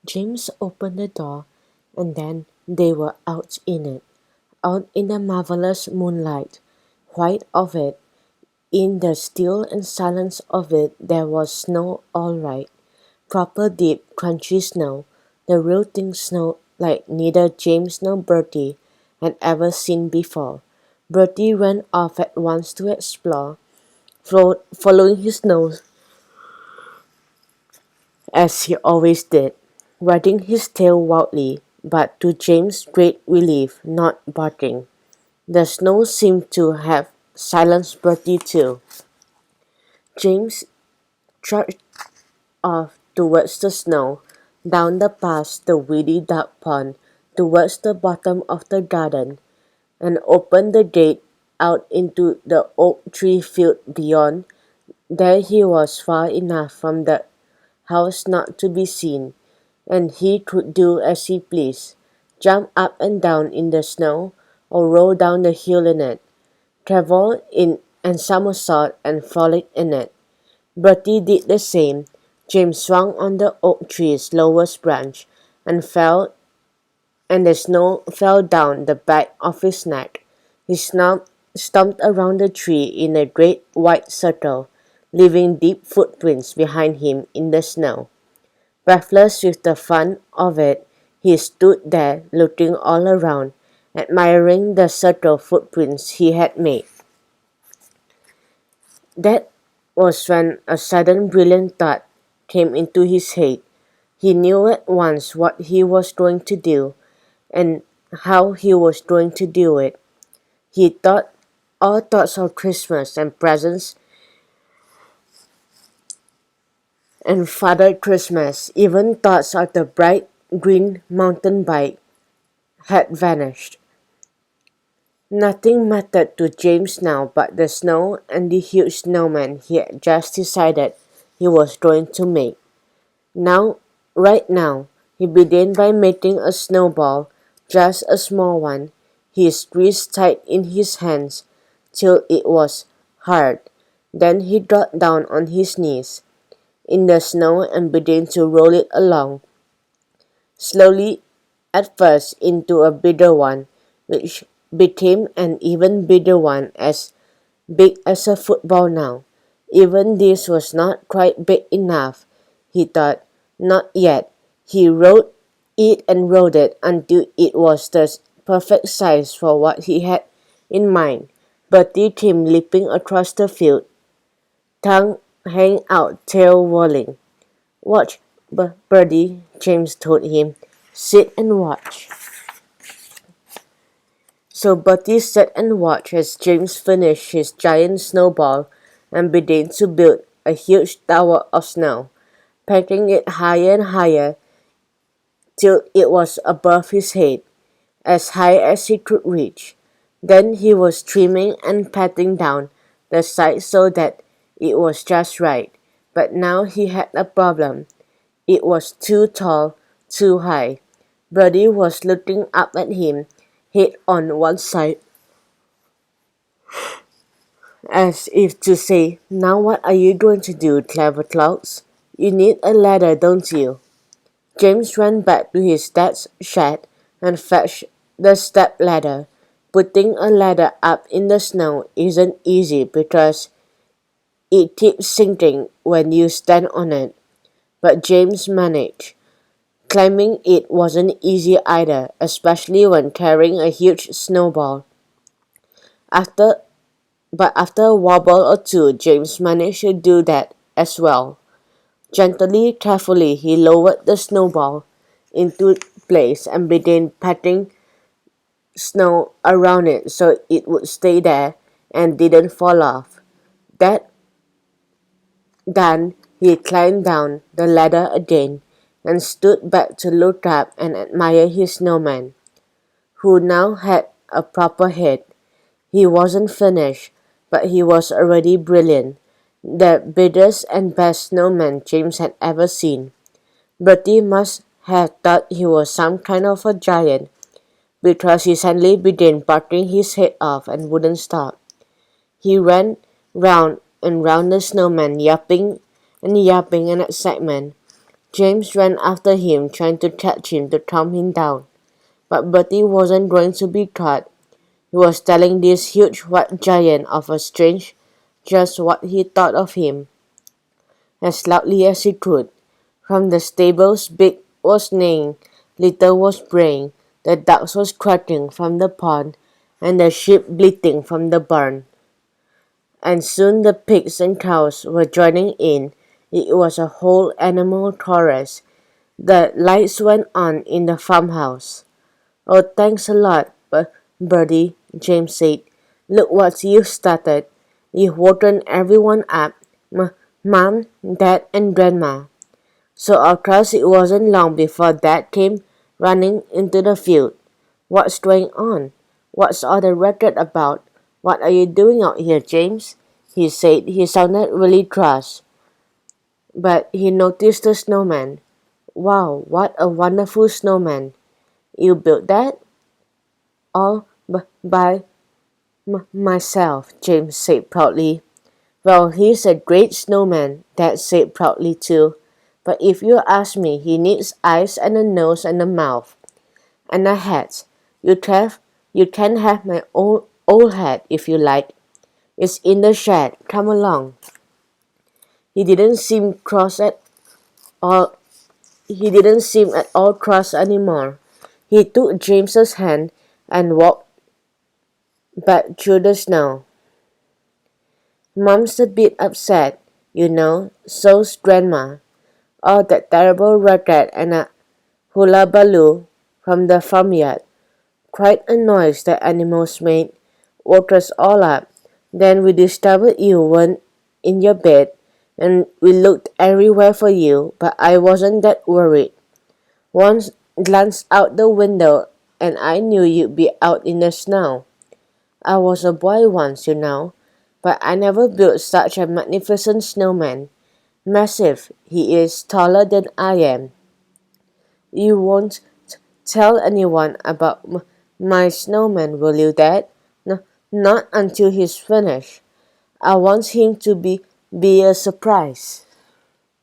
James opened the door, and then they were out in it, out in the marvelous moonlight. White of it, in the still and silence of it, there was snow all right. Proper deep, crunchy snow, the real thing snow like neither James nor Bertie had ever seen before. Bertie ran off at once to explore, following his nose as he always did, wagging his tail wildly, but to James' great relief not barking. The snow seemed to have silenced Bertie too. James trudged off towards the snow, down the path, the weedy duck pond, towards the bottom of the garden, and opened the gate out into the oak tree field beyond. There he was far enough from the house not to be seen, and he could do as he pleased, jump up and down in the snow, or roll down the hill in it, travel in and somersault and frolic in it. Bertie did the same. James swung on the oak tree's lowest branch and fell, and the snow fell down the back of his neck. He stomped around the tree in a great white circle, leaving deep footprints behind him in the snow. Breathless with the fun of it, he stood there looking all around, admiring the subtle footprints he had made. That was when a sudden brilliant thought came into his head. He knew at once what he was going to do and how he was going to do it. He thought all thoughts of Christmas and presents and Father Christmas, even thoughts of the bright green mountain bike, had vanished. Nothing mattered to James now but the snow and the huge snowman he had just decided he was going to make. Now, right now, he began by making a snowball, just a small one. He squeezed tight in his hands till it was hard. Then he got down on his knees in the snow and began to roll it along, slowly at first into a bigger one, which became an even bigger one, as big as a football now. Even this was not quite big enough, he thought. Not yet. He rolled it and rolled it until it was the perfect size for what he had in mind. Bertie came leaping across the field, tongue hanging out, tail whirling. Watch, Bertie, James told him. Sit and watch. So Bertie sat and watched as James finished his giant snowball and began to build a huge tower of snow, packing it higher and higher till it was above his head, as high as he could reach. Then he was trimming and patting down the side so that it was just right. But now he had a problem. It was too tall, too high. Bertie was looking up at him, head on one side, as if to say, Now what are you going to do, clever clouds? You need a ladder, don't you? James ran back to his dad's shed and fetched the step ladder. Putting a ladder up in the snow isn't easy because it keeps sinking when you stand on it. But James managed. Climbing it wasn't easy either, especially when carrying a huge snowball. After But after a wobble or two, James managed to do that as well. Gently, carefully, he lowered the snowball into place and began patting snow around it so it would stay there and didn't fall off. That done, he climbed down the ladder again and stood back to look up and admire his snowman, who now had a proper head. He wasn't finished, but he was already brilliant, the biggest and best snowman James had ever seen. Bertie must have thought he was some kind of a giant, because he suddenly began barking his head off and wouldn't stop. He ran round and round the snowman, yapping and yapping in excitement, James ran after him, trying to catch him to thump him down. But Bertie wasn't going to be caught. He was telling this huge white giant of a strange just what he thought of him, as loudly as he could. From the stables, Big was neighing, Little was braying, the ducks was quacking from the pond, and the sheep bleating from the barn. And soon the pigs and cows were joining in. It was a whole animal chorus. The lights went on in the farmhouse. "Oh, thanks a lot, Bertie," James said. "Look what you've started. You've woken everyone up. Mom, Dad, and Grandma." So of course it wasn't long before Dad came running into the field. "What's going on? What's all the racket about? What are you doing out here, James?" he said. He sounded really cross, but he noticed the snowman. "Wow, what a wonderful snowman. You built that?" "All by myself," James said proudly. "Well, he's a great snowman," Dad said proudly too. "But if you ask me, he needs eyes and a nose and a mouth and a hat. You can have my old hat if you like. It's in the shed. Come along." He didn't seem cross at all. He didn't seem at all cross anymore. He took James's hand and walked back through the snow. "Mom's a bit upset, you know. So's Grandma. Oh, that terrible racket and a hullabaloo from the farmyard. Quite a noise the animals made. Woke us all up. Then we discovered you weren't in your bed, and we looked everywhere for you, but I wasn't that worried. Once glanced out the window, and I knew you'd be out in the snow. I was a boy once, you know, but I never built such a magnificent snowman. Massive. He is taller than I am. You won't tell anyone about my snowman, will you, Dad? Not until he's finished. I want him to be a surprise."